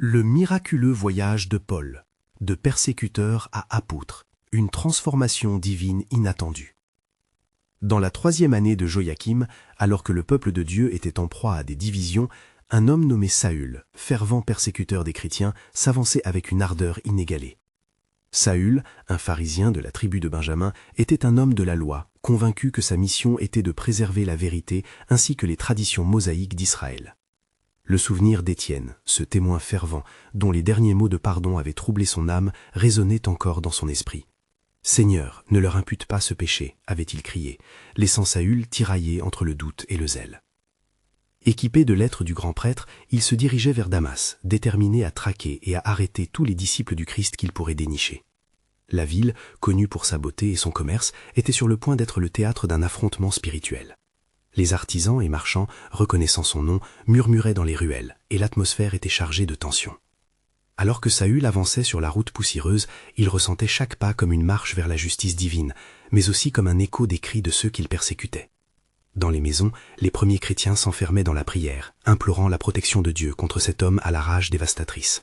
Le miraculeux voyage de Paul, de persécuteur à apôtre, une transformation divine inattendue. Dans la 3e année de Joachim, alors que le peuple de Dieu était en proie à des divisions, un homme nommé Saül, fervent persécuteur des chrétiens, s'avançait avec une ardeur inégalée. Saül, un pharisien de la tribu de Benjamin, était un homme de la loi, convaincu que sa mission était de préserver la vérité ainsi que les traditions mosaïques d'Israël. Le souvenir d'Étienne, ce témoin fervent, dont les derniers mots de pardon avaient troublé son âme, résonnait encore dans son esprit. « Seigneur, ne leur impute pas ce péché », avait-il crié, laissant Saül tirailler entre le doute et le zèle. Équipé de lettres du grand prêtre, il se dirigeait vers Damas, déterminé à traquer et à arrêter tous les disciples du Christ qu'il pourrait dénicher. La ville, connue pour sa beauté et son commerce, était sur le point d'être le théâtre d'un affrontement spirituel. Les artisans et marchands, reconnaissant son nom, murmuraient dans les ruelles, et l'atmosphère était chargée de tension. Alors que Saül avançait sur la route poussiéreuse, il ressentait chaque pas comme une marche vers la justice divine, mais aussi comme un écho des cris de ceux qu'il persécutait. Dans les maisons, les premiers chrétiens s'enfermaient dans la prière, implorant la protection de Dieu contre cet homme à la rage dévastatrice.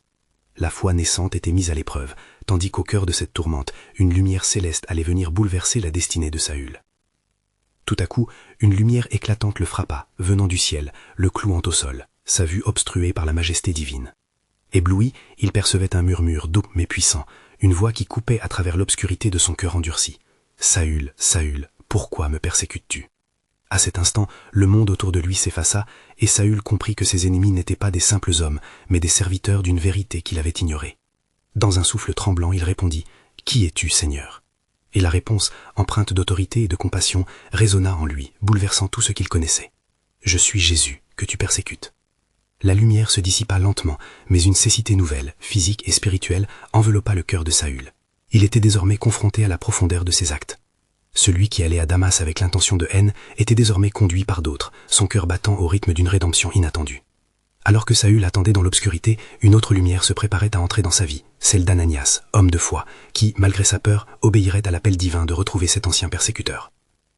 La foi naissante était mise à l'épreuve, tandis qu'au cœur de cette tourmente, une lumière céleste allait venir bouleverser la destinée de Saül. Tout à coup, une lumière éclatante le frappa, venant du ciel, le clouant au sol, sa vue obstruée par la majesté divine. Ébloui, il percevait un murmure doux mais puissant, une voix qui coupait à travers l'obscurité de son cœur endurci. « Saül, Saül, pourquoi me persécutes-tu » À cet instant, le monde autour de lui s'effaça, et Saül comprit que ses ennemis n'étaient pas des simples hommes, mais des serviteurs d'une vérité qu'il avait ignorée. Dans un souffle tremblant, il répondit « Qui es-tu, Seigneur ?» Et la réponse, empreinte d'autorité et de compassion, résonna en lui, bouleversant tout ce qu'il connaissait. « Je suis Jésus, que tu persécutes. » La lumière se dissipa lentement, mais une cécité nouvelle, physique et spirituelle, enveloppa le cœur de Saül. Il était désormais confronté à la profondeur de ses actes. Celui qui allait à Damas avec l'intention de haine était désormais conduit par d'autres, son cœur battant au rythme d'une rédemption inattendue. Alors que Saül attendait dans l'obscurité, une autre lumière se préparait à entrer dans sa vie, celle d'Ananias, homme de foi, qui, malgré sa peur, obéirait à l'appel divin de retrouver cet ancien persécuteur.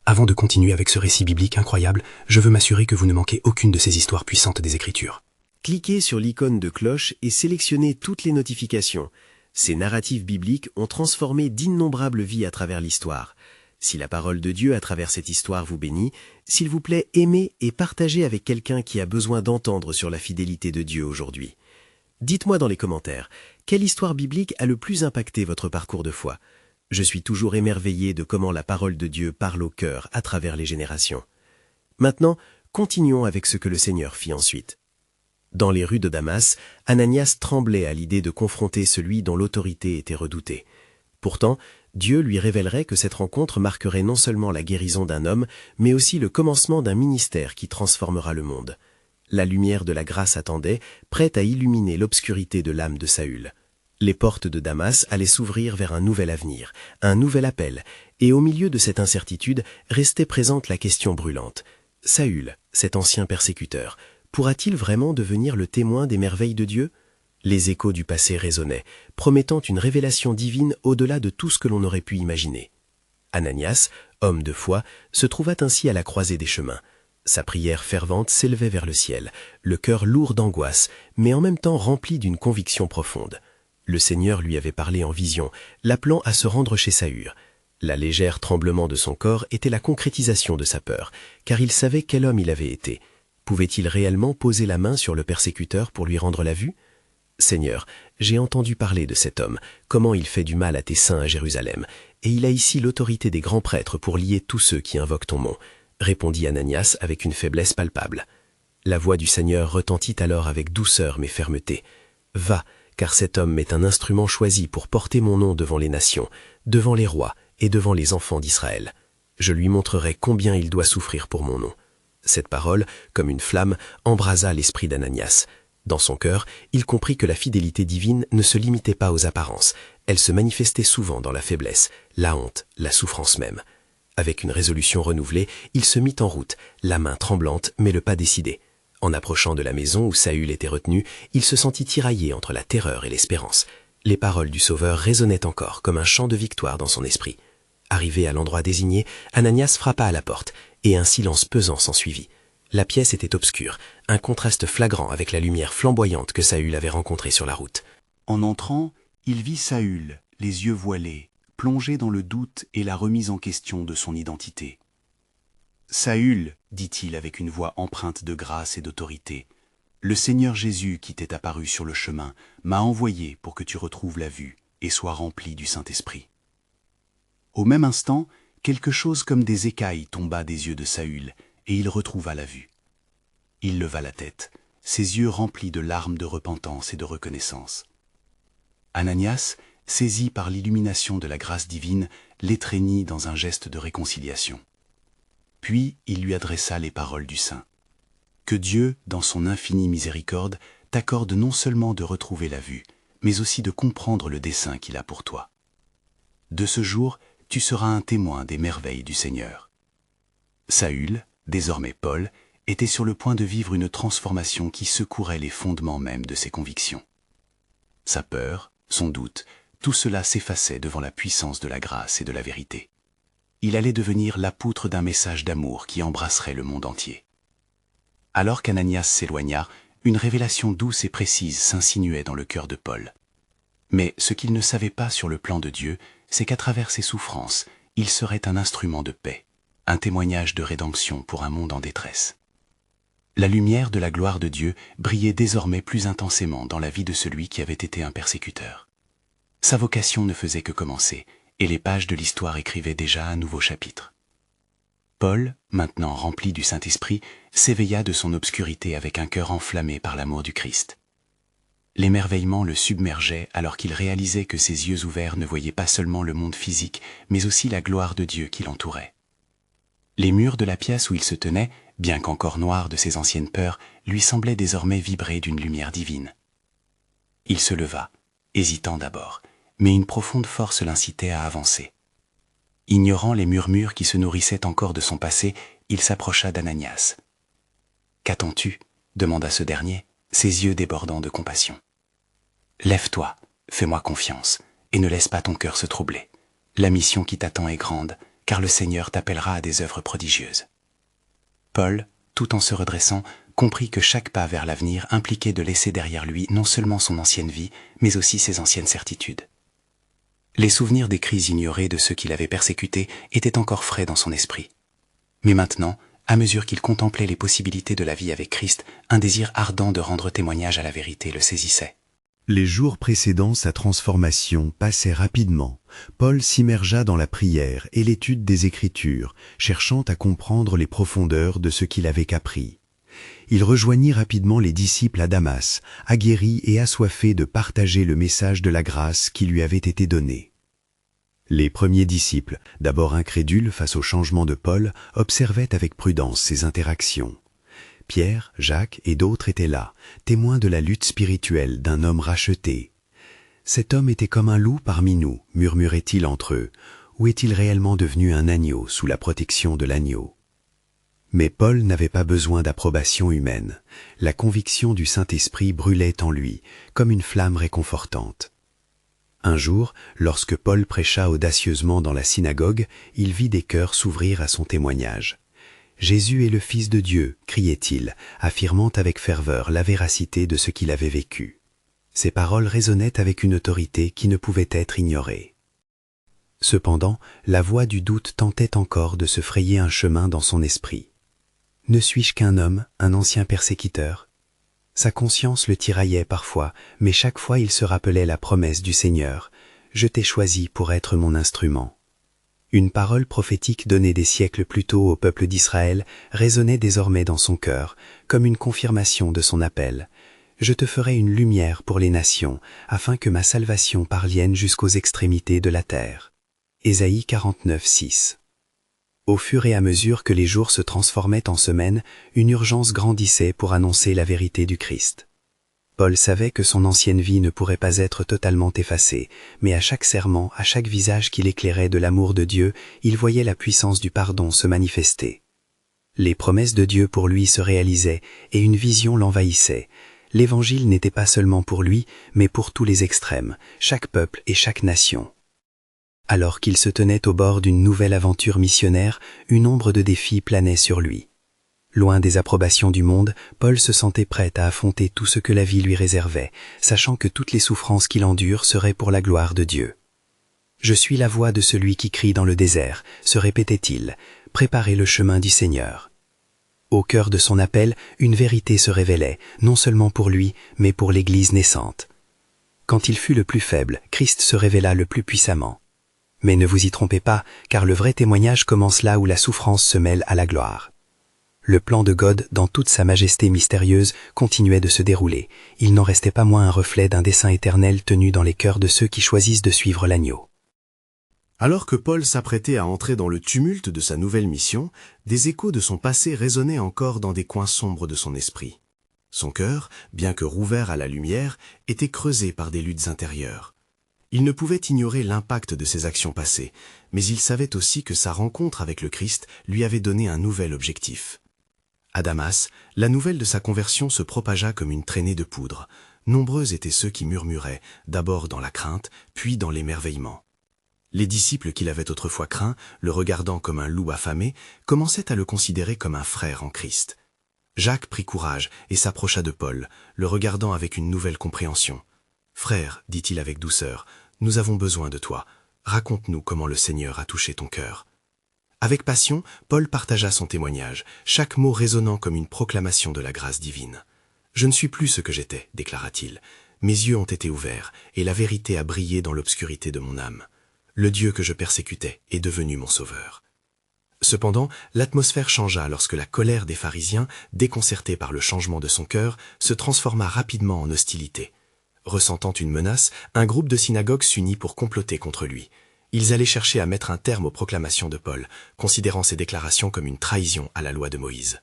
Avant de continuer avec ce récit biblique incroyable, je veux m'assurer que vous ne manquez aucune de ces histoires puissantes des Écritures. Cliquez sur l'icône de cloche et sélectionnez toutes les notifications. Ces narratifs bibliques ont transformé d'innombrables vies à travers l'histoire. Si la parole de Dieu à travers cette histoire vous bénit, s'il vous plaît, aimez et partagez avec quelqu'un qui a besoin d'entendre sur la fidélité de Dieu aujourd'hui. Dites-moi dans les commentaires, quelle histoire biblique a le plus impacté votre parcours de foi? Je suis toujours émerveillé de comment la parole de Dieu parle au cœur à travers les générations. Maintenant, continuons avec ce que le Seigneur fit ensuite. Dans les rues de Damas, Ananias tremblait à l'idée de confronter celui dont l'autorité était redoutée. Pourtant, Dieu lui révélerait que cette rencontre marquerait non seulement la guérison d'un homme, mais aussi le commencement d'un ministère qui transformera le monde. La lumière de la grâce attendait, prête à illuminer l'obscurité de l'âme de Saül. Les portes de Damas allaient s'ouvrir vers un nouvel avenir, un nouvel appel, et au milieu de cette incertitude restait présente la question brûlante. Saül, cet ancien persécuteur, pourra-t-il vraiment devenir le témoin des merveilles de Dieu ? Les échos du passé résonnaient, promettant une révélation divine au-delà de tout ce que l'on aurait pu imaginer. Ananias, homme de foi, se trouva ainsi à la croisée des chemins. Sa prière fervente s'élevait vers le ciel, le cœur lourd d'angoisse, mais en même temps rempli d'une conviction profonde. Le Seigneur lui avait parlé en vision, l'appelant à se rendre chez Saül. La légère tremblement de son corps était la concrétisation de sa peur, car il savait quel homme il avait été. Pouvait-il réellement poser la main sur le persécuteur pour lui rendre la vue ? Seigneur, j'ai entendu parler de cet homme, comment il fait du mal à tes saints à Jérusalem, et il a ici l'autorité des grands prêtres pour lier tous ceux qui invoquent ton nom, répondit Ananias avec une faiblesse palpable. La voix du Seigneur retentit alors avec douceur mais fermeté. Va, car cet homme est un instrument choisi pour porter mon nom devant les nations, devant les rois et devant les enfants d'Israël. Je lui montrerai combien il doit souffrir pour mon nom. Cette parole, comme une flamme, embrasa l'esprit d'Ananias. Dans son cœur, il comprit que la fidélité divine ne se limitait pas aux apparences, elle se manifestait souvent dans la faiblesse, la honte, la souffrance même. Avec une résolution renouvelée, il se mit en route, la main tremblante mais le pas décidé. En approchant de la maison où Saül était retenu, il se sentit tiraillé entre la terreur et l'espérance. Les paroles du Sauveur résonnaient encore comme un chant de victoire dans son esprit. Arrivé à l'endroit désigné, Ananias frappa à la porte, et un silence pesant s'ensuivit. La pièce était obscure, un contraste flagrant avec la lumière flamboyante que Saül avait rencontrée sur la route. En entrant, il vit Saül, les yeux voilés, plongé dans le doute et la remise en question de son identité. « Saül, dit-il avec une voix empreinte de grâce et d'autorité, le Seigneur Jésus qui t'est apparu sur le chemin m'a envoyé pour que tu retrouves la vue et sois rempli du Saint-Esprit. » Au même instant, quelque chose comme des écailles tomba des yeux de Saül, et il retrouva la vue. Il leva la tête, ses yeux remplis de larmes de repentance et de reconnaissance. Ananias, saisi par l'illumination de la grâce divine, l'étreignit dans un geste de réconciliation. Puis il lui adressa les paroles du Saint. « Que Dieu, dans son infinie miséricorde, t'accorde non seulement de retrouver la vue, mais aussi de comprendre le dessein qu'il a pour toi. De ce jour, tu seras un témoin des merveilles du Seigneur. » Saül, désormais Paul, était sur le point de vivre une transformation qui secouerait les fondements même de ses convictions. Sa peur, son doute, tout cela s'effaçait devant la puissance de la grâce et de la vérité. Il allait devenir l'apôtre d'un message d'amour qui embrasserait le monde entier. Alors qu'Ananias s'éloigna, une révélation douce et précise s'insinuait dans le cœur de Paul. Mais ce qu'il ne savait pas sur le plan de Dieu, c'est qu'à travers ses souffrances, il serait un instrument de paix, un témoignage de rédemption pour un monde en détresse. La lumière de la gloire de Dieu brillait désormais plus intensément dans la vie de celui qui avait été un persécuteur. Sa vocation ne faisait que commencer, et les pages de l'histoire écrivaient déjà un nouveau chapitre. Paul, maintenant rempli du Saint-Esprit, s'éveilla de son obscurité avec un cœur enflammé par l'amour du Christ. L'émerveillement le submergeait alors qu'il réalisait que ses yeux ouverts ne voyaient pas seulement le monde physique, mais aussi la gloire de Dieu qui l'entourait. Les murs de la pièce où il se tenait, bien qu'encore noirs de ses anciennes peurs, lui semblaient désormais vibrer d'une lumière divine. Il se leva, hésitant d'abord, mais une profonde force l'incitait à avancer. Ignorant les murmures qui se nourrissaient encore de son passé, il s'approcha d'Ananias. « Qu'attends-tu » demanda ce dernier, ses yeux débordant de compassion. « Lève-toi, fais-moi confiance, et ne laisse pas ton cœur se troubler. La mission qui t'attend est grande, car le Seigneur t'appellera à des œuvres prodigieuses. » Paul, tout en se redressant, comprit que chaque pas vers l'avenir impliquait de laisser derrière lui non seulement son ancienne vie, mais aussi ses anciennes certitudes. Les souvenirs des crises ignorées de ceux qui l'avaient persécuté étaient encore frais dans son esprit. Mais maintenant, à mesure qu'il contemplait les possibilités de la vie avec Christ, un désir ardent de rendre témoignage à la vérité le saisissait. Les jours précédant sa transformation passaient rapidement. Paul s'immergea dans la prière et l'étude des Écritures, cherchant à comprendre les profondeurs de ce qu'il avait appris. Il rejoignit rapidement les disciples à Damas, aguerris et assoiffés de partager le message de la grâce qui lui avait été donné. Les premiers disciples, d'abord incrédules face au changement de Paul, observaient avec prudence ses interactions. Pierre, Jacques et d'autres étaient là, témoins de la lutte spirituelle d'un homme racheté. « Cet homme était comme un loup parmi nous », murmuraient-ils entre eux, « ou est-il réellement devenu un agneau sous la protection de l'agneau ?» Mais Paul n'avait pas besoin d'approbation humaine. La conviction du Saint-Esprit brûlait en lui, comme une flamme réconfortante. Un jour, lorsque Paul prêcha audacieusement dans la synagogue, il vit des cœurs s'ouvrir à son témoignage. « Jésus est le Fils de Dieu », criait-il, affirmant avec ferveur la véracité de ce qu'il avait vécu. Ces paroles résonnaient avec une autorité qui ne pouvait être ignorée. Cependant, la voix du doute tentait encore de se frayer un chemin dans son esprit. Ne suis-je qu'un homme, un ancien persécuteur ? Sa conscience le tiraillait parfois, mais chaque fois il se rappelait la promesse du Seigneur. « Je t'ai choisi pour être mon instrument. » Une parole prophétique donnée des siècles plus tôt au peuple d'Israël résonnait désormais dans son cœur, comme une confirmation de son appel. « Je te ferai une lumière pour les nations, afin que ma salvation parvienne jusqu'aux extrémités de la terre. » Ésaïe 49, 6. Au fur et à mesure que les jours se transformaient en semaines, une urgence grandissait pour annoncer la vérité du Christ. Paul savait que son ancienne vie ne pourrait pas être totalement effacée, mais à chaque serment, à chaque visage qu'il éclairait de l'amour de Dieu, il voyait la puissance du pardon se manifester. Les promesses de Dieu pour lui se réalisaient, et une vision l'envahissait. L'Évangile n'était pas seulement pour lui, mais pour tous les extrêmes, chaque peuple et chaque nation. Alors qu'il se tenait au bord d'une nouvelle aventure missionnaire, une ombre de défi planait sur lui. Loin des approbations du monde, Paul se sentait prêt à affronter tout ce que la vie lui réservait, sachant que toutes les souffrances qu'il endure seraient pour la gloire de Dieu. « Je suis la voix de celui qui crie dans le désert », se répétait-il, « préparez le chemin du Seigneur ». Au cœur de son appel, une vérité se révélait, non seulement pour lui, mais pour l'Église naissante. Quand il fut le plus faible, Christ se révéla le plus puissamment. Mais ne vous y trompez pas, car le vrai témoignage commence là où la souffrance se mêle à la gloire. Le plan de God, dans toute sa majesté mystérieuse, continuait de se dérouler. Il n'en restait pas moins un reflet d'un dessein éternel tenu dans les cœurs de ceux qui choisissent de suivre l'agneau. Alors que Paul s'apprêtait à entrer dans le tumulte de sa nouvelle mission, des échos de son passé résonnaient encore dans des coins sombres de son esprit. Son cœur, bien que rouvert à la lumière, était creusé par des luttes intérieures. Il ne pouvait ignorer l'impact de ses actions passées, mais il savait aussi que sa rencontre avec le Christ lui avait donné un nouvel objectif. À Damas, la nouvelle de sa conversion se propagea comme une traînée de poudre. Nombreux étaient ceux qui murmuraient, d'abord dans la crainte, puis dans l'émerveillement. Les disciples qu'il avait autrefois craints, le regardant comme un loup affamé, commençaient à le considérer comme un frère en Christ. Jacques prit courage et s'approcha de Paul, le regardant avec une nouvelle compréhension. « Frère, dit-il avec douceur, nous avons besoin de toi. Raconte-nous comment le Seigneur a touché ton cœur. » Avec passion, Paul partagea son témoignage, chaque mot résonnant comme une proclamation de la grâce divine. « Je ne suis plus ce que j'étais, déclara-t-il. Mes yeux ont été ouverts, et la vérité a brillé dans l'obscurité de mon âme. Le Dieu que je persécutais est devenu mon sauveur. » Cependant, l'atmosphère changea lorsque la colère des pharisiens, déconcertés par le changement de son cœur, se transforma rapidement en hostilité. Ressentant une menace, un groupe de synagogues s'unit pour comploter contre lui. Ils allaient chercher à mettre un terme aux proclamations de Paul, considérant ses déclarations comme une trahison à la loi de Moïse.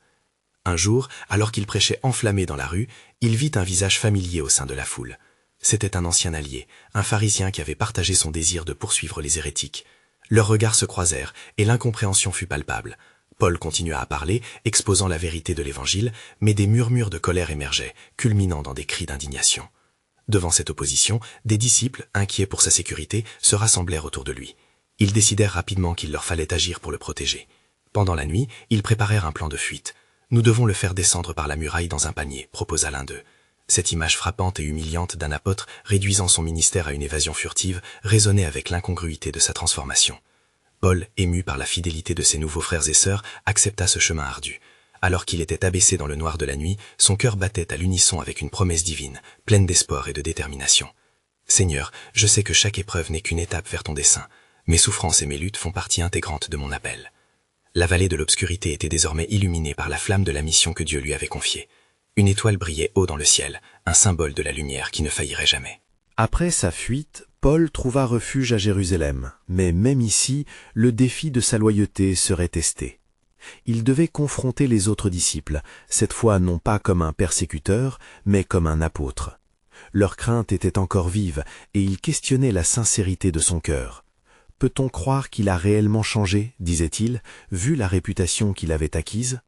Un jour, alors qu'il prêchait enflammé dans la rue, il vit un visage familier au sein de la foule. C'était un ancien allié, un pharisien qui avait partagé son désir de poursuivre les hérétiques. Leurs regards se croisèrent, et l'incompréhension fut palpable. Paul continua à parler, exposant la vérité de l'Évangile, mais des murmures de colère émergeaient, culminant dans des cris d'indignation. Devant cette opposition, des disciples, inquiets pour sa sécurité, se rassemblèrent autour de lui. Ils décidèrent rapidement qu'il leur fallait agir pour le protéger. Pendant la nuit, ils préparèrent un plan de fuite. « Nous devons le faire descendre par la muraille dans un panier », proposa l'un d'eux. Cette image frappante et humiliante d'un apôtre réduisant son ministère à une évasion furtive résonnait avec l'incongruité de sa transformation. Paul, ému par la fidélité de ses nouveaux frères et sœurs, accepta ce chemin ardu. Alors qu'il était abaissé dans le noir de la nuit, son cœur battait à l'unisson avec une promesse divine, pleine d'espoir et de détermination. « Seigneur, je sais que chaque épreuve n'est qu'une étape vers ton dessein. Mes souffrances et mes luttes font partie intégrante de mon appel. » La vallée de l'obscurité était désormais illuminée par la flamme de la mission que Dieu lui avait confiée. Une étoile brillait haut dans le ciel, un symbole de la lumière qui ne faillirait jamais. Après sa fuite, Paul trouva refuge à Jérusalem, mais même ici, le défi de sa loyauté serait testé. Il devait confronter les autres disciples, cette fois non pas comme un persécuteur, mais comme un apôtre. Leur crainte était encore vive, et ils questionnaient la sincérité de son cœur. « Peut-on croire qu'il a réellement changé ?» disait-il, vu la réputation qu'il avait acquise.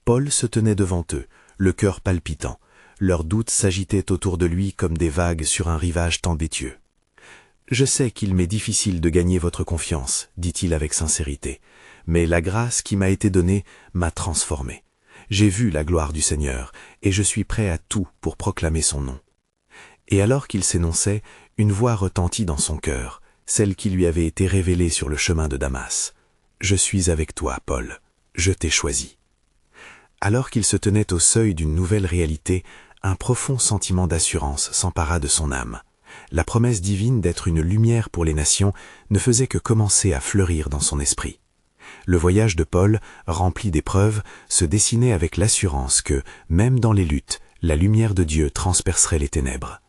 Paul se tenait devant eux, le cœur palpitant. Leurs doutes s'agitaient autour de lui comme des vagues sur un rivage tempétueux. « Je sais qu'il m'est difficile de gagner votre confiance, dit-il avec sincérité, mais la grâce qui m'a été donnée m'a transformé. J'ai vu la gloire du Seigneur, et je suis prêt à tout pour proclamer son nom. » Et alors qu'il s'énonçait, une voix retentit dans son cœur, celle qui lui avait été révélée sur le chemin de Damas. « Je suis avec toi, Paul, je t'ai choisi. » Alors qu'il se tenait au seuil d'une nouvelle réalité, un profond sentiment d'assurance s'empara de son âme. La promesse divine d'être une lumière pour les nations ne faisait que commencer à fleurir dans son esprit. Le voyage de Paul, rempli d'épreuves, se dessinait avec l'assurance que, même dans les luttes, la lumière de Dieu transpercerait les ténèbres.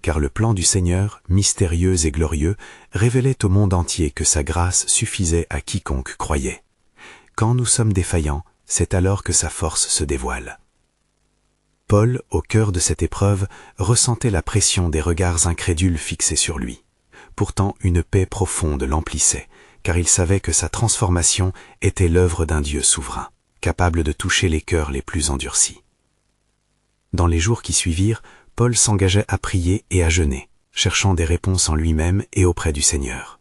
Car le plan du Seigneur, mystérieux et glorieux, révélait au monde entier que sa grâce suffisait à quiconque croyait. Quand nous sommes défaillants, c'est alors que sa force se dévoile. Paul, au cœur de cette épreuve, ressentait la pression des regards incrédules fixés sur lui. Pourtant, une paix profonde l'emplissait, car il savait que sa transformation était l'œuvre d'un Dieu souverain, capable de toucher les cœurs les plus endurcis. Dans les jours qui suivirent, Paul s'engageait à prier et à jeûner, cherchant des réponses en lui-même et auprès du Seigneur.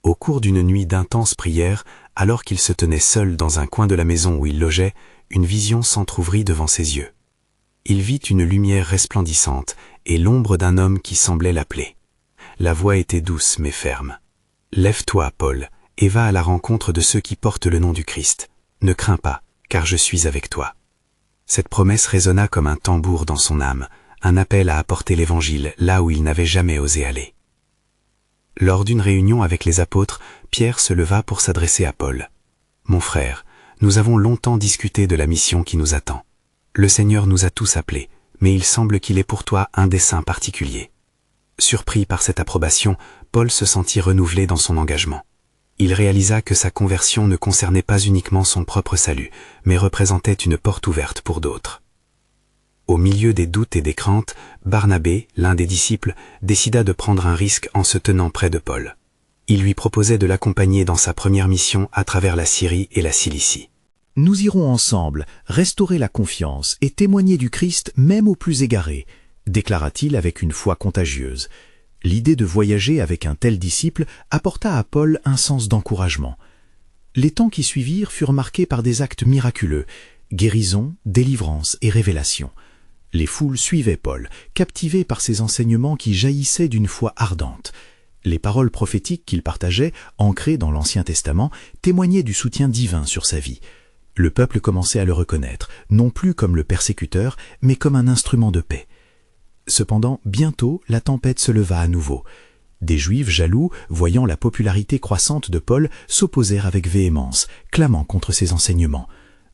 Au cours d'une nuit d'intenses prières, alors qu'il se tenait seul dans un coin de la maison où il logeait, une vision s'entr'ouvrit devant ses yeux. Il vit une lumière resplendissante et l'ombre d'un homme qui semblait l'appeler. La voix était douce mais ferme. « Lève-toi, Paul, et va à la rencontre de ceux qui portent le nom du Christ. Ne crains pas, car je suis avec toi. » Cette promesse résonna comme un tambour dans son âme, un appel à apporter l'Évangile là où il n'avait jamais osé aller. Lors d'une réunion avec les apôtres, Pierre se leva pour s'adresser à Paul. « Mon frère, nous avons longtemps discuté de la mission qui nous attend. Le Seigneur nous a tous appelés, mais il semble qu'il ait pour toi un dessein particulier. » Surpris par cette approbation, Paul se sentit renouvelé dans son engagement. Il réalisa que sa conversion ne concernait pas uniquement son propre salut, mais représentait une porte ouverte pour d'autres. Au milieu des doutes et des craintes, Barnabé, l'un des disciples, décida de prendre un risque en se tenant près de Paul. Il lui proposait de l'accompagner dans sa première mission à travers la Syrie et la Cilicie. « Nous irons ensemble restaurer la confiance et témoigner du Christ même aux plus égarés », déclara-t-il avec une foi contagieuse. L'idée de voyager avec un tel disciple apporta à Paul un sens d'encouragement. Les temps qui suivirent furent marqués par des actes miraculeux, guérison, délivrance et révélation. Les foules suivaient Paul, captivées par ses enseignements qui jaillissaient d'une foi ardente. Les paroles prophétiques qu'il partageait, ancrées dans l'Ancien Testament, témoignaient du soutien divin sur sa vie. Le peuple commençait à le reconnaître, non plus comme le persécuteur, mais comme un instrument de paix. Cependant, bientôt, la tempête se leva à nouveau. Des Juifs jaloux, voyant la popularité croissante de Paul, s'opposèrent avec véhémence, clamant contre ses enseignements.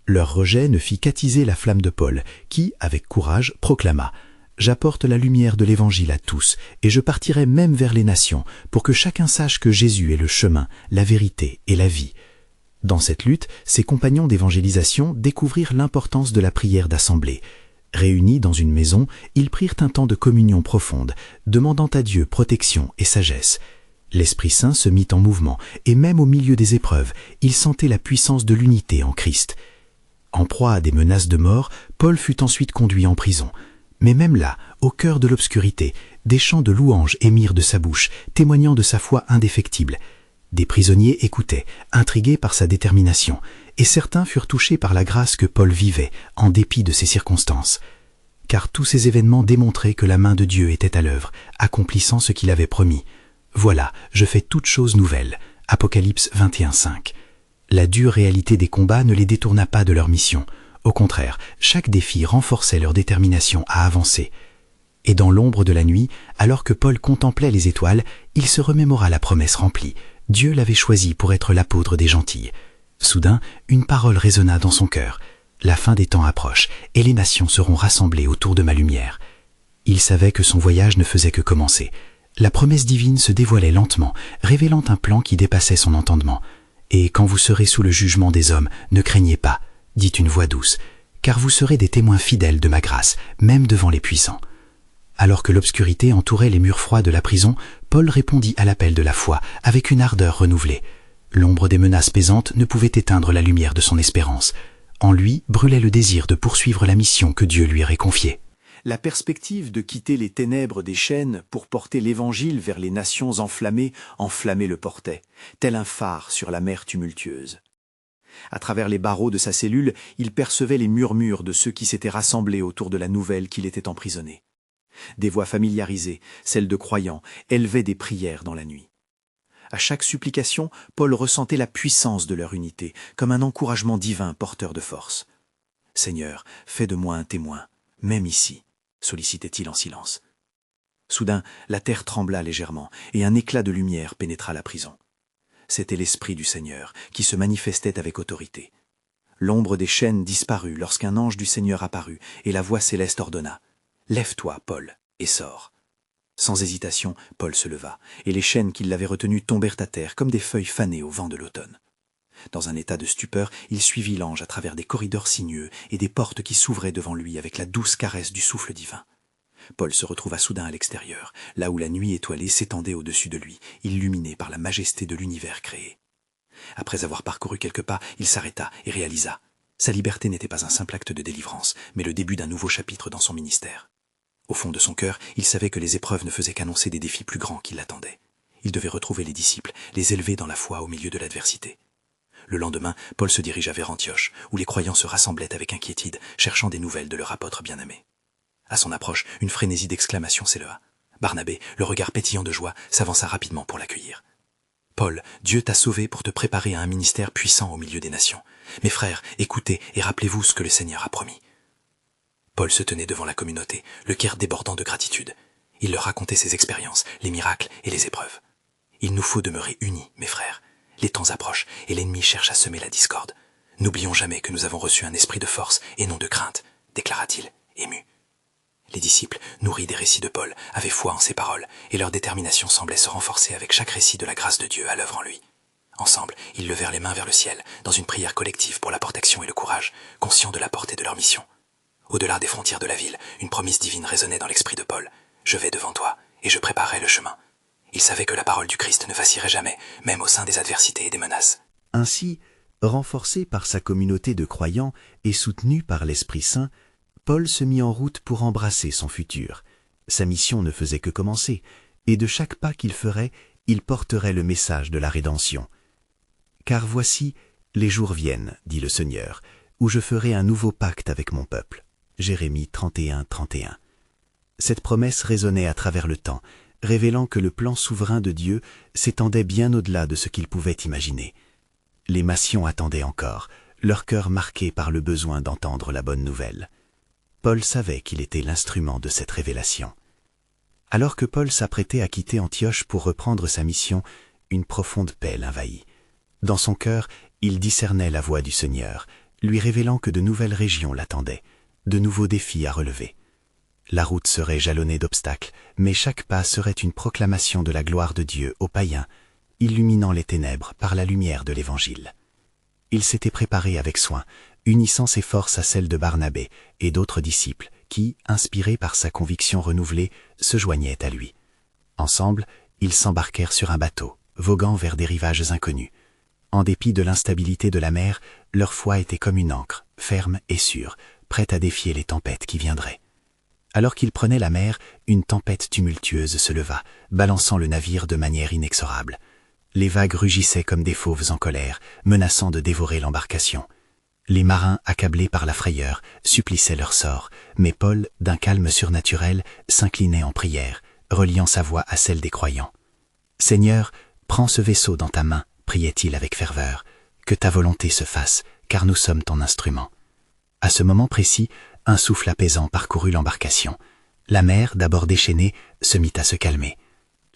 Leur rejet ne fit qu'attiser la flamme de Paul, qui, avec courage, proclama « J'apporte la lumière de l'Évangile à tous, et je partirai même vers les nations, pour que chacun sache que Jésus est le chemin, la vérité et la vie. » Dans cette lutte, ses compagnons d'évangélisation découvrirent l'importance de la prière d'assemblée. Réunis dans une maison, ils prirent un temps de communion profonde, demandant à Dieu protection et sagesse. L'Esprit Saint se mit en mouvement, et même au milieu des épreuves, ils sentaient la puissance de l'unité en Christ. En proie à des menaces de mort, Paul fut ensuite conduit en prison. Mais même là, au cœur de l'obscurité, des chants de louanges émirent de sa bouche, témoignant de sa foi indéfectible. Des prisonniers écoutaient, intrigués par sa détermination, et certains furent touchés par la grâce que Paul vivait, en dépit de ces circonstances. Car tous ces événements démontraient que la main de Dieu était à l'œuvre, accomplissant ce qu'il avait promis. « Voilà, je fais toutes choses nouvelles. » Apocalypse 21:5. La dure réalité des combats ne les détourna pas de leur mission. Au contraire, chaque défi renforçait leur détermination à avancer. Et dans l'ombre de la nuit, alors que Paul contemplait les étoiles, il se remémora la promesse remplie. Dieu l'avait choisi pour être l'apôtre des gentils. Soudain, une parole résonna dans son cœur. « La fin des temps approche, et les nations seront rassemblées autour de ma lumière. » Il savait que son voyage ne faisait que commencer. La promesse divine se dévoilait lentement, révélant un plan qui dépassait son entendement. « Et quand vous serez sous le jugement des hommes, ne craignez pas, dit une voix douce, car vous serez des témoins fidèles de ma grâce, même devant les puissants. » Alors que l'obscurité entourait les murs froids de la prison, Paul répondit à l'appel de la foi avec une ardeur renouvelée. L'ombre des menaces pesantes ne pouvait éteindre la lumière de son espérance. En lui brûlait le désir de poursuivre la mission que Dieu lui aurait confiée. La perspective de quitter les ténèbres des chaînes pour porter l'Évangile vers les nations enflammées le portait, tel un phare sur la mer tumultueuse. À travers les barreaux de sa cellule, il percevait les murmures de ceux qui s'étaient rassemblés autour de la nouvelle qu'il était emprisonné. Des voix familiarisées, celles de croyants, élevaient des prières dans la nuit. À chaque supplication, Paul ressentait la puissance de leur unité, comme un encouragement divin porteur de force. « Seigneur, fais de moi un témoin, même ici », sollicitait-il en silence. Soudain, la terre trembla légèrement, et un éclat de lumière pénétra la prison. C'était l'Esprit du Seigneur, qui se manifestait avec autorité. L'ombre des chaînes disparut lorsqu'un ange du Seigneur apparut, et la voix céleste ordonna « Lève-toi, Paul, et sors ». Sans hésitation, Paul se leva, et les chaînes qui l'avaient retenu tombèrent à terre comme des feuilles fanées au vent de l'automne. Dans un état de stupeur, il suivit l'ange à travers des corridors sinueux et des portes qui s'ouvraient devant lui avec la douce caresse du souffle divin. Paul se retrouva soudain à l'extérieur, là où la nuit étoilée s'étendait au-dessus de lui, illuminé par la majesté de l'univers créé. Après avoir parcouru quelques pas, il s'arrêta et réalisa. Sa liberté n'était pas un simple acte de délivrance, mais le début d'un nouveau chapitre dans son ministère. Au fond de son cœur, il savait que les épreuves ne faisaient qu'annoncer des défis plus grands qui l'attendaient. Il devait retrouver les disciples, les élever dans la foi au milieu de l'adversité. Le lendemain, Paul se dirigea vers Antioche, où les croyants se rassemblaient avec inquiétude, cherchant des nouvelles de leur apôtre bien-aimé. À son approche, une frénésie d'exclamations s'éleva. Barnabé, le regard pétillant de joie, s'avança rapidement pour l'accueillir. « Paul, Dieu t'a sauvé pour te préparer à un ministère puissant au milieu des nations. Mes frères, écoutez et rappelez-vous ce que le Seigneur a promis. » Paul se tenait devant la communauté, le cœur débordant de gratitude. Il leur racontait ses expériences, les miracles et les épreuves. « Il nous faut demeurer unis, mes frères. Les temps approchent et l'ennemi cherche à semer la discorde. N'oublions jamais que nous avons reçu un esprit de force et non de crainte, déclara-t-il, ému. Les disciples, nourris des récits de Paul, avaient foi en ses paroles, et leur détermination semblait se renforcer avec chaque récit de la grâce de Dieu à l'œuvre en lui. Ensemble, ils levèrent les mains vers le ciel, dans une prière collective pour la protection et le courage, conscients de la portée de leur mission. Au-delà des frontières de la ville, une promesse divine résonnait dans l'esprit de Paul. « Je vais devant toi, et je préparerai le chemin. » Il savait que la parole du Christ ne vacillerait jamais, même au sein des adversités et des menaces. Ainsi, renforcé par sa communauté de croyants et soutenu par l'Esprit Saint, Paul se mit en route pour embrasser son futur. Sa mission ne faisait que commencer, et de chaque pas qu'il ferait, il porterait le message de la rédemption. « Car voici, les jours viennent, dit le Seigneur, où je ferai un nouveau pacte avec mon peuple. » Jérémie 31, 31. Cette promesse résonnait à travers le temps, révélant que le plan souverain de Dieu s'étendait bien au-delà de ce qu'il pouvait imaginer. Les nations attendaient encore, leur cœur marqué par le besoin d'entendre la bonne nouvelle. Paul savait qu'il était l'instrument de cette révélation. Alors que Paul s'apprêtait à quitter Antioche pour reprendre sa mission, une profonde paix l'envahit. Dans son cœur, il discernait la voix du Seigneur, lui révélant que de nouvelles régions l'attendaient, de nouveaux défis à relever. La route serait jalonnée d'obstacles, mais chaque pas serait une proclamation de la gloire de Dieu aux païens, illuminant les ténèbres par la lumière de l'Évangile. Il s'était préparé avec soin, unissant ses forces à celles de Barnabé et d'autres disciples qui, inspirés par sa conviction renouvelée, se joignaient à lui. Ensemble, ils s'embarquèrent sur un bateau, voguant vers des rivages inconnus. En dépit de l'instabilité de la mer, leur foi était comme une ancre, ferme et sûre, prête à défier les tempêtes qui viendraient. Alors qu'ils prenaient la mer, une tempête tumultueuse se leva, balançant le navire de manière inexorable. Les vagues rugissaient comme des fauves en colère, menaçant de dévorer l'embarcation. Les marins, accablés par la frayeur, supplissaient leur sort, mais Paul, d'un calme surnaturel, s'inclinait en prière, reliant sa voix à celle des croyants. « Seigneur, prends ce vaisseau dans ta main, priait-il avec ferveur. Que ta volonté se fasse, car nous sommes ton instrument. » À ce moment précis, un souffle apaisant parcourut l'embarcation. La mer, d'abord déchaînée, se mit à se calmer.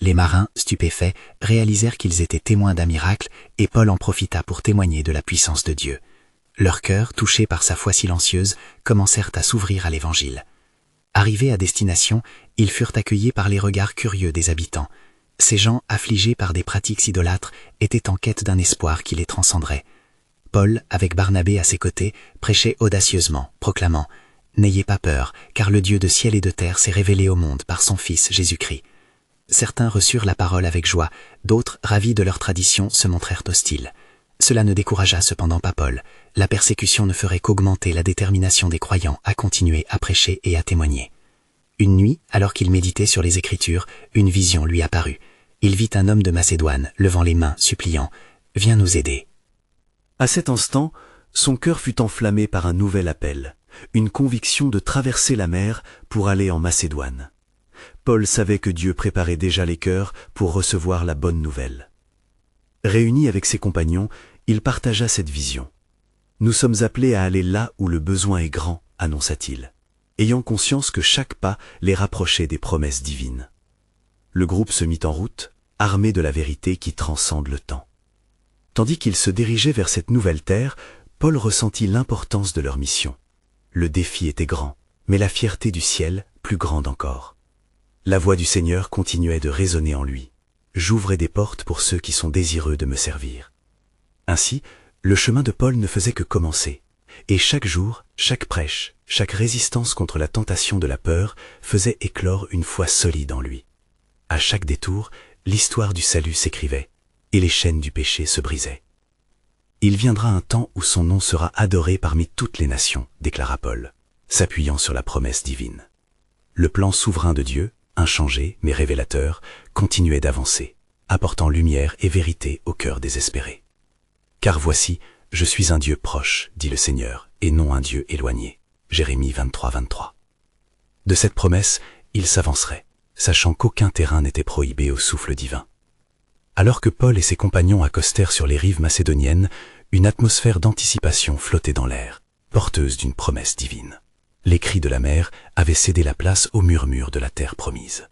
Les marins, stupéfaits, réalisèrent qu'ils étaient témoins d'un miracle et Paul en profita pour témoigner de la puissance de Dieu. Leurs cœurs, touchés par sa foi silencieuse, commencèrent à s'ouvrir à l'Évangile. Arrivés à destination, ils furent accueillis par les regards curieux des habitants. Ces gens, affligés par des pratiques idolâtres, étaient en quête d'un espoir qui les transcenderait. Paul, avec Barnabé à ses côtés, prêchait audacieusement, proclamant « N'ayez pas peur, car le Dieu de ciel et de terre s'est révélé au monde par son Fils Jésus-Christ. » Certains reçurent la parole avec joie, d'autres, ravis de leur tradition, se montrèrent hostiles. Cela ne découragea cependant pas Paul. La persécution ne ferait qu'augmenter la détermination des croyants à continuer à prêcher et à témoigner. Une nuit, alors qu'il méditait sur les Écritures, une vision lui apparut. Il vit un homme de Macédoine, levant les mains, suppliant « Viens nous aider ». À cet instant, son cœur fut enflammé par un nouvel appel, une conviction de traverser la mer pour aller en Macédoine. Paul savait que Dieu préparait déjà les cœurs pour recevoir la bonne nouvelle. Réuni avec ses compagnons, il partagea cette vision. « Nous sommes appelés à aller là où le besoin est grand », annonça-t-il, ayant conscience que chaque pas les rapprochait des promesses divines. Le groupe se mit en route, armé de la vérité qui transcende le temps. Tandis qu'ils se dirigeaient vers cette nouvelle terre, Paul ressentit l'importance de leur mission. Le défi était grand, mais la fierté du ciel plus grande encore. La voix du Seigneur continuait de résonner en lui. « J'ouvrais des portes pour ceux qui sont désireux de me servir. » Ainsi, le chemin de Paul ne faisait que commencer, et chaque jour, chaque prêche, chaque résistance contre la tentation de la peur faisait éclore une foi solide en lui. À chaque détour, l'histoire du salut s'écrivait, et les chaînes du péché se brisaient. « Il viendra un temps où son nom sera adoré parmi toutes les nations, déclara Paul, s'appuyant sur la promesse divine. Le plan souverain de Dieu, inchangé mais révélateur, continuait d'avancer, apportant lumière et vérité au cœur désespéré. Car voici, je suis un Dieu proche, dit le Seigneur, et non un Dieu éloigné. Jérémie 23, 23. De cette promesse, il s'avancerait, sachant qu'aucun terrain n'était prohibé au souffle divin. Alors que Paul et ses compagnons accostèrent sur les rives macédoniennes, une atmosphère d'anticipation flottait dans l'air, porteuse d'une promesse divine. Les cris de la mer avaient cédé la place aux murmures de la terre promise.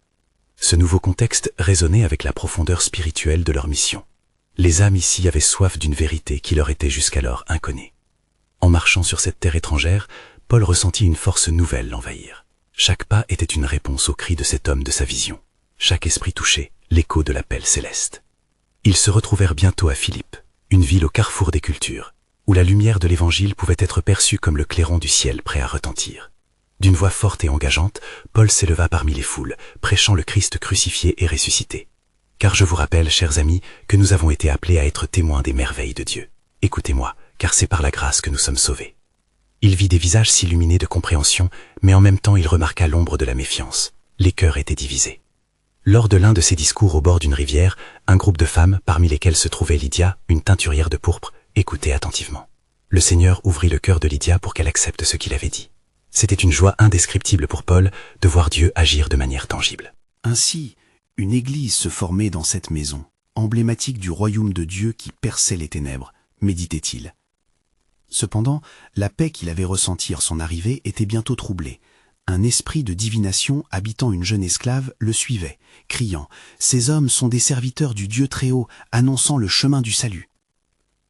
Ce nouveau contexte résonnait avec la profondeur spirituelle de leur mission. Les âmes ici avaient soif d'une vérité qui leur était jusqu'alors inconnue. En marchant sur cette terre étrangère, Paul ressentit une force nouvelle l'envahir. Chaque pas était une réponse aux cris de cet homme de sa vision. Chaque esprit touché, l'écho de l'appel céleste. Ils se retrouvèrent bientôt à Philippe, une ville au carrefour des cultures, où la lumière de l'Évangile pouvait être perçue comme le clairon du ciel prêt à retentir. D'une voix forte et engageante, Paul s'éleva parmi les foules, prêchant le Christ crucifié et ressuscité. Car je vous rappelle, chers amis, que nous avons été appelés à être témoins des merveilles de Dieu. Écoutez-moi, car c'est par la grâce que nous sommes sauvés. Il vit des visages s'illuminer de compréhension, mais en même temps il remarqua l'ombre de la méfiance. Les cœurs étaient divisés. Lors de l'un de ses discours au bord d'une rivière, un groupe de femmes, parmi lesquelles se trouvait Lydia, une teinturière de pourpre, écoutait attentivement. Le Seigneur ouvrit le cœur de Lydia pour qu'elle accepte ce qu'il avait dit. C'était une joie indescriptible pour Paul de voir Dieu agir de manière tangible. Ainsi, une église se formait dans cette maison, emblématique du royaume de Dieu qui perçait les ténèbres, méditait-il. Cependant, la paix qu'il avait ressentie à son arrivée était bientôt troublée. Un esprit de divination habitant une jeune esclave le suivait, criant « Ces hommes sont des serviteurs du Dieu Très-Haut, annonçant le chemin du salut ».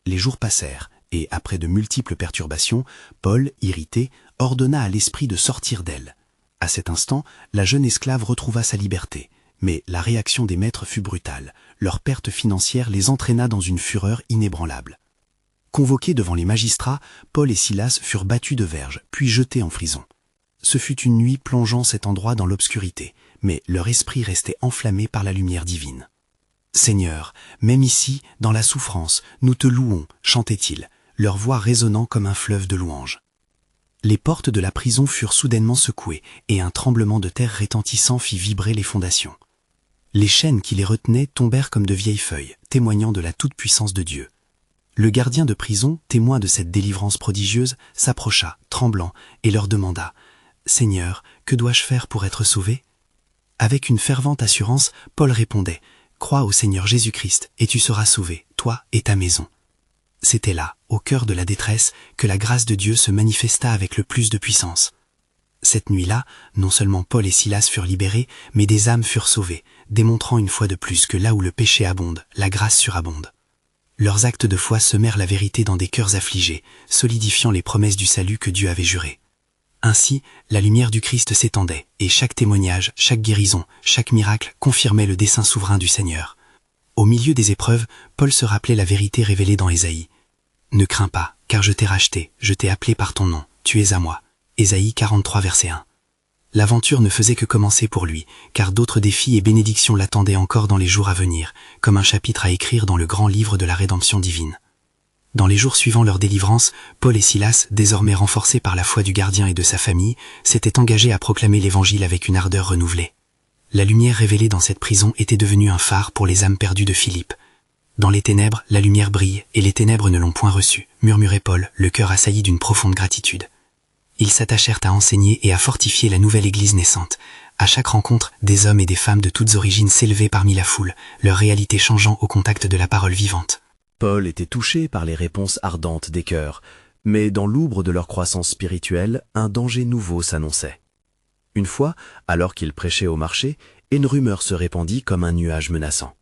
Les jours passèrent, et après de multiples perturbations, Paul, irrité, ordonna à l'esprit de sortir d'elle. À cet instant, la jeune esclave retrouva sa liberté, mais la réaction des maîtres fut brutale. Leur perte financière les entraîna dans une fureur inébranlable. Convoqués devant les magistrats, Paul et Silas furent battus de verges, puis jetés en prison. Ce fut une nuit plongeant cet endroit dans l'obscurité, mais leur esprit restait enflammé par la lumière divine. « Seigneur, même ici, dans la souffrance, nous te louons », chantaient-ils, leur voix résonnant comme un fleuve de louanges. Les portes de la prison furent soudainement secouées, et un tremblement de terre retentissant fit vibrer les fondations. Les chaînes qui les retenaient tombèrent comme de vieilles feuilles, témoignant de la toute-puissance de Dieu. Le gardien de prison, témoin de cette délivrance prodigieuse, s'approcha, tremblant, et leur demanda « Seigneur, que dois-je faire pour être sauvé ?» Avec une fervente assurance, Paul répondait « Crois au Seigneur Jésus-Christ, et tu seras sauvé, toi et ta maison. » C'était là, au cœur de la détresse, que la grâce de Dieu se manifesta avec le plus de puissance. Cette nuit-là, non seulement Paul et Silas furent libérés, mais des âmes furent sauvées, démontrant une fois de plus que là où le péché abonde, la grâce surabonde. Leurs actes de foi semèrent la vérité dans des cœurs affligés, solidifiant les promesses du salut que Dieu avait jurées. Ainsi, la lumière du Christ s'étendait, et chaque témoignage, chaque guérison, chaque miracle confirmait le dessein souverain du Seigneur. Au milieu des épreuves, Paul se rappelait la vérité révélée dans Ésaïe. « Ne crains pas, car je t'ai racheté, je t'ai appelé par ton nom, tu es à moi. » Ésaïe 43, verset 1. L'aventure ne faisait que commencer pour lui, car d'autres défis et bénédictions l'attendaient encore dans les jours à venir, comme un chapitre à écrire dans le grand livre de la rédemption divine. Dans les jours suivant leur délivrance, Paul et Silas, désormais renforcés par la foi du gardien et de sa famille, s'étaient engagés à proclamer l'Évangile avec une ardeur renouvelée. La lumière révélée dans cette prison était devenue un phare pour les âmes perdues de Philippe. Dans les ténèbres, la lumière brille, et les ténèbres ne l'ont point reçue, murmurait Paul, le cœur assailli d'une profonde gratitude. Ils s'attachèrent à enseigner et à fortifier la nouvelle église naissante. À chaque rencontre, des hommes et des femmes de toutes origines s'élevaient parmi la foule, leur réalité changeant au contact de la parole vivante. Paul était touché par les réponses ardentes des cœurs, mais dans l'oubre de leur croissance spirituelle, un danger nouveau s'annonçait. Une fois, alors qu'il prêchait au marché, une rumeur se répandit comme un nuage menaçant.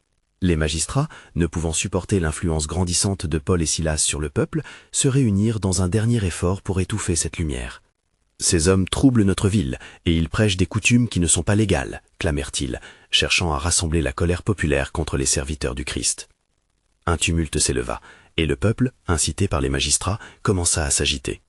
Les magistrats, ne pouvant supporter l'influence grandissante de Paul et Silas sur le peuple, se réunirent dans un dernier effort pour étouffer cette lumière. « Ces hommes troublent notre ville, et ils prêchent des coutumes qui ne sont pas légales », clamèrent-ils, cherchant à rassembler la colère populaire contre les serviteurs du Christ. Un tumulte s'éleva, et le peuple, incité par les magistrats, commença à s'agiter.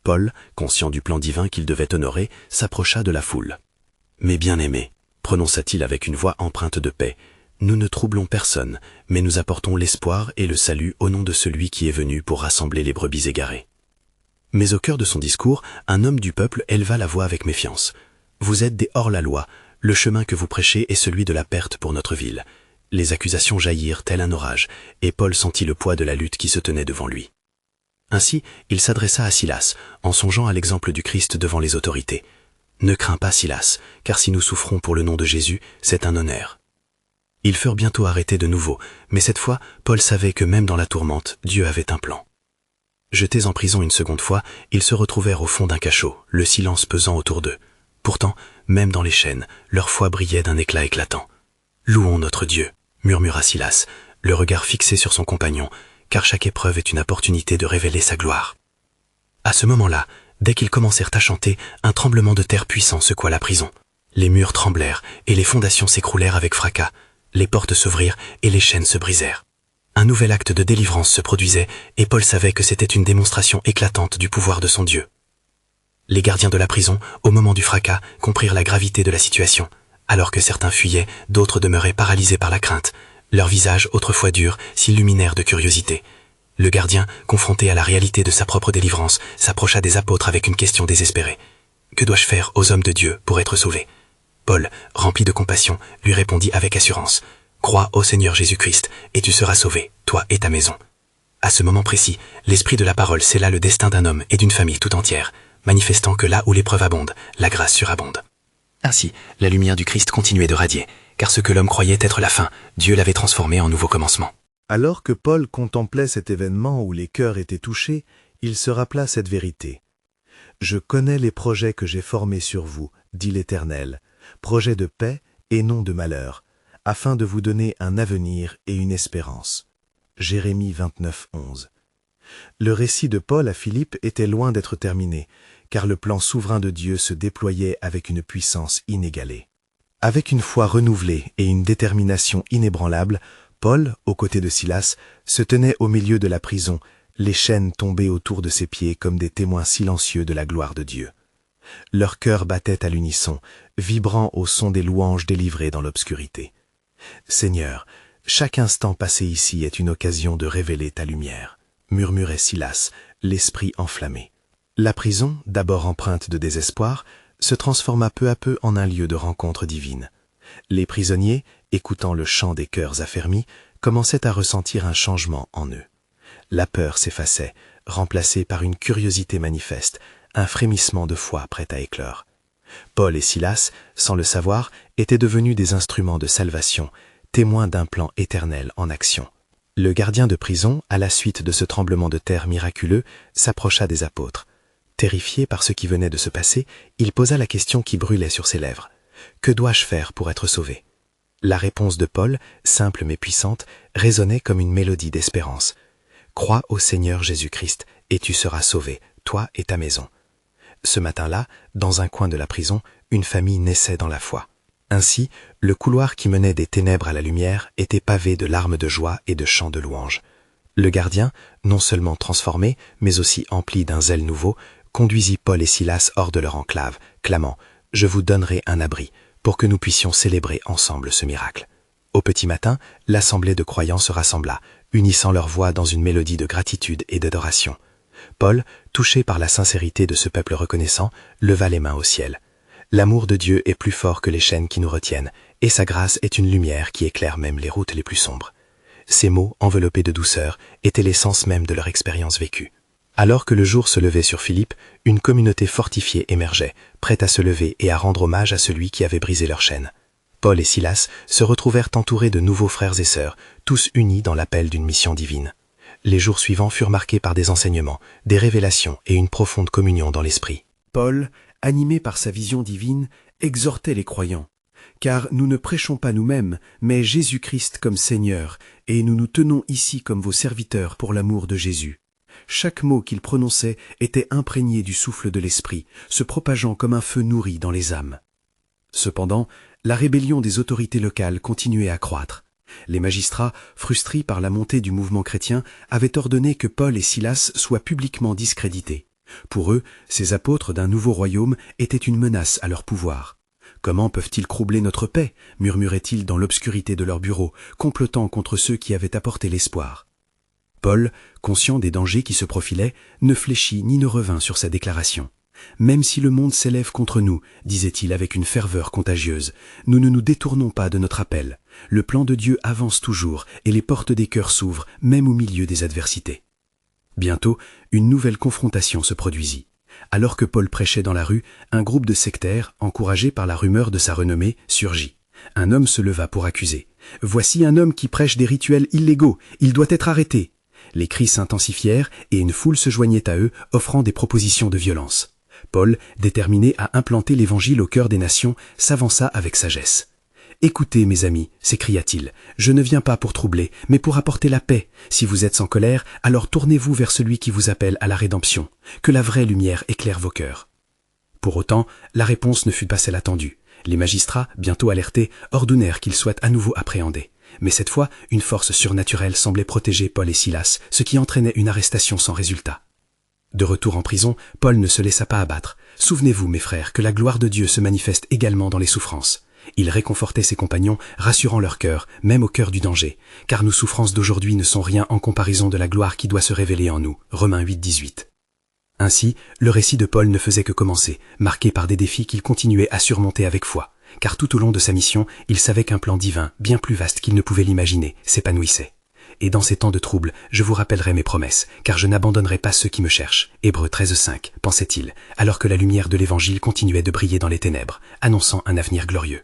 Paul, conscient du plan divin qu'il devait honorer, s'approcha de la foule. « Mes bien-aimés, prononça-t-il avec une voix empreinte de paix, nous ne troublons personne, mais nous apportons l'espoir et le salut au nom de celui qui est venu pour rassembler les brebis égarées. » Mais au cœur de son discours, un homme du peuple éleva la voix avec méfiance. « Vous êtes des hors-la-loi, le chemin que vous prêchez est celui de la perte pour notre ville. Les accusations jaillirent tel un orage, et Paul sentit le poids de la lutte qui se tenait devant lui. Ainsi, il s'adressa à Silas, en songeant à l'exemple du Christ devant les autorités. « Ne crains pas, Silas, car si nous souffrons pour le nom de Jésus, c'est un honneur. » Ils furent bientôt arrêtés de nouveau, mais cette fois, Paul savait que même dans la tourmente, Dieu avait un plan. Jetés en prison une seconde fois, ils se retrouvèrent au fond d'un cachot, le silence pesant autour d'eux. Pourtant, même dans les chaînes, leur foi brillait d'un éclat éclatant. « Louons notre Dieu !» murmura Silas, le regard fixé sur son compagnon, car chaque épreuve est une opportunité de révéler sa gloire. À ce moment-là, dès qu'ils commencèrent à chanter, un tremblement de terre puissant secoua la prison. Les murs tremblèrent et les fondations s'écroulèrent avec fracas. Les portes s'ouvrirent et les chaînes se brisèrent. Un nouvel acte de délivrance se produisait et Paul savait que c'était une démonstration éclatante du pouvoir de son Dieu. Les gardiens de la prison, au moment du fracas, comprirent la gravité de la situation. Alors que certains fuyaient, d'autres demeuraient paralysés par la crainte. Leurs visages, autrefois durs, s'illuminèrent de curiosité. Le gardien, confronté à la réalité de sa propre délivrance, s'approcha des apôtres avec une question désespérée. « Que dois-je faire aux hommes de Dieu pour être sauvé ?» Paul, rempli de compassion, lui répondit avec assurance. « Crois au Seigneur Jésus-Christ, et tu seras sauvé, toi et ta maison. » À ce moment précis, l'esprit de la parole scella le destin d'un homme et d'une famille tout entière, manifestant que là où l'épreuve abonde, la grâce surabonde. Ainsi, la lumière du Christ continuait de radier, car ce que l'homme croyait être la fin, Dieu l'avait transformé en nouveau commencement. Alors que Paul contemplait cet événement où les cœurs étaient touchés, il se rappela cette vérité. « Je connais les projets que j'ai formés sur vous, dit l'Éternel, projets de paix et non de malheur, afin de vous donner un avenir et une espérance. » Jérémie 29, 11. Le récit de Paul à Philippe était loin d'être terminé, car le plan souverain de Dieu se déployait avec une puissance inégalée. Avec une foi renouvelée et une détermination inébranlable, Paul, aux côtés de Silas, se tenait au milieu de la prison, les chaînes tombées autour de ses pieds comme des témoins silencieux de la gloire de Dieu. Leur cœur battait à l'unisson, vibrant au son des louanges délivrées dans l'obscurité. « Seigneur, chaque instant passé ici est une occasion de révéler ta lumière », murmurait Silas, l'esprit enflammé. La prison, d'abord empreinte de désespoir, se transforma peu à peu en un lieu de rencontre divine. Les prisonniers, écoutant le chant des cœurs affermis, commençaient à ressentir un changement en eux. La peur s'effaçait, remplacée par une curiosité manifeste, un frémissement de foi prêt à éclore. Paul et Silas, sans le savoir, étaient devenus des instruments de salvation, témoins d'un plan éternel en action. Le gardien de prison, à la suite de ce tremblement de terre miraculeux, s'approcha des apôtres. Terrifié par ce qui venait de se passer, il posa la question qui brûlait sur ses lèvres. « Que dois-je faire pour être sauvé ?» La réponse de Paul, simple mais puissante, résonnait comme une mélodie d'espérance. « Crois au Seigneur Jésus-Christ, et tu seras sauvé, toi et ta maison. » Ce matin-là, dans un coin de la prison, une famille naissait dans la foi. Ainsi, le couloir qui menait des ténèbres à la lumière était pavé de larmes de joie et de chants de louange. Le gardien, non seulement transformé, mais aussi empli d'un zèle nouveau, conduisit Paul et Silas hors de leur enclave, clamant « Je vous donnerai un abri » pour que nous puissions célébrer ensemble ce miracle. Au petit matin, l'assemblée de croyants se rassembla, unissant leurs voix dans une mélodie de gratitude et d'adoration. Paul, touché par la sincérité de ce peuple reconnaissant, leva les mains au ciel. L'amour de Dieu est plus fort que les chaînes qui nous retiennent, et sa grâce est une lumière qui éclaire même les routes les plus sombres. Ces mots, enveloppés de douceur, étaient l'essence même de leur expérience vécue. Alors que le jour se levait sur Philippe, une communauté fortifiée émergeait, prête à se lever et à rendre hommage à celui qui avait brisé leur chaîne. Paul et Silas se retrouvèrent entourés de nouveaux frères et sœurs, tous unis dans l'appel d'une mission divine. Les jours suivants furent marqués par des enseignements, des révélations et une profonde communion dans l'esprit. Paul, animé par sa vision divine, exhortait les croyants. « Car nous ne prêchons pas nous-mêmes, mais Jésus-Christ comme Seigneur, et nous nous tenons ici comme vos serviteurs pour l'amour de Jésus. » Chaque mot qu'il prononçait était imprégné du souffle de l'esprit, se propageant comme un feu nourri dans les âmes. Cependant, la rébellion des autorités locales continuait à croître. Les magistrats, frustrés par la montée du mouvement chrétien, avaient ordonné que Paul et Silas soient publiquement discrédités. Pour eux, ces apôtres d'un nouveau royaume étaient une menace à leur pouvoir. « Comment peuvent-ils troubler notre paix ?» murmuraient-ils dans l'obscurité de leur bureau, complotant contre ceux qui avaient apporté l'espoir. Paul, conscient des dangers qui se profilaient, ne fléchit ni ne revint sur sa déclaration. Même si le monde s'élève contre nous, disait-il avec une ferveur contagieuse, nous ne nous détournons pas de notre appel. Le plan de Dieu avance toujours et les portes des cœurs s'ouvrent, même au milieu des adversités. Bientôt, une nouvelle confrontation se produisit. Alors que Paul prêchait dans la rue, un groupe de sectaires, encouragé par la rumeur de sa renommée, surgit. Un homme se leva pour accuser. « Voici un homme qui prêche des rituels illégaux, il doit être arrêté !» Les cris s'intensifièrent et une foule se joignait à eux, offrant des propositions de violence. Paul, déterminé à implanter l'Évangile au cœur des nations, s'avança avec sagesse. « Écoutez, mes amis, s'écria-t-il, je ne viens pas pour troubler, mais pour apporter la paix. Si vous êtes en colère, alors tournez-vous vers celui qui vous appelle à la rédemption. Que la vraie lumière éclaire vos cœurs. » Pour autant, la réponse ne fut pas celle attendue. Les magistrats, bientôt alertés, ordonnèrent qu'ils soient à nouveau appréhendés. Mais cette fois, une force surnaturelle semblait protéger Paul et Silas, ce qui entraînait une arrestation sans résultat. De retour en prison, Paul ne se laissa pas abattre. « Souvenez-vous, mes frères, que la gloire de Dieu se manifeste également dans les souffrances. » Il réconfortait ses compagnons, rassurant leur cœur, même au cœur du danger. « Car nos souffrances d'aujourd'hui ne sont rien en comparaison de la gloire qui doit se révéler en nous. » Romains 8, 18. Ainsi, le récit de Paul ne faisait que commencer, marqué par des défis qu'il continuait à surmonter avec foi. Car tout au long de sa mission, il savait qu'un plan divin, bien plus vaste qu'il ne pouvait l'imaginer, s'épanouissait. Et dans ces temps de trouble, je vous rappellerai mes promesses, car je n'abandonnerai pas ceux qui me cherchent. Hébreux 13,5, pensait-il, alors que la lumière de l'Évangile continuait de briller dans les ténèbres, annonçant un avenir glorieux.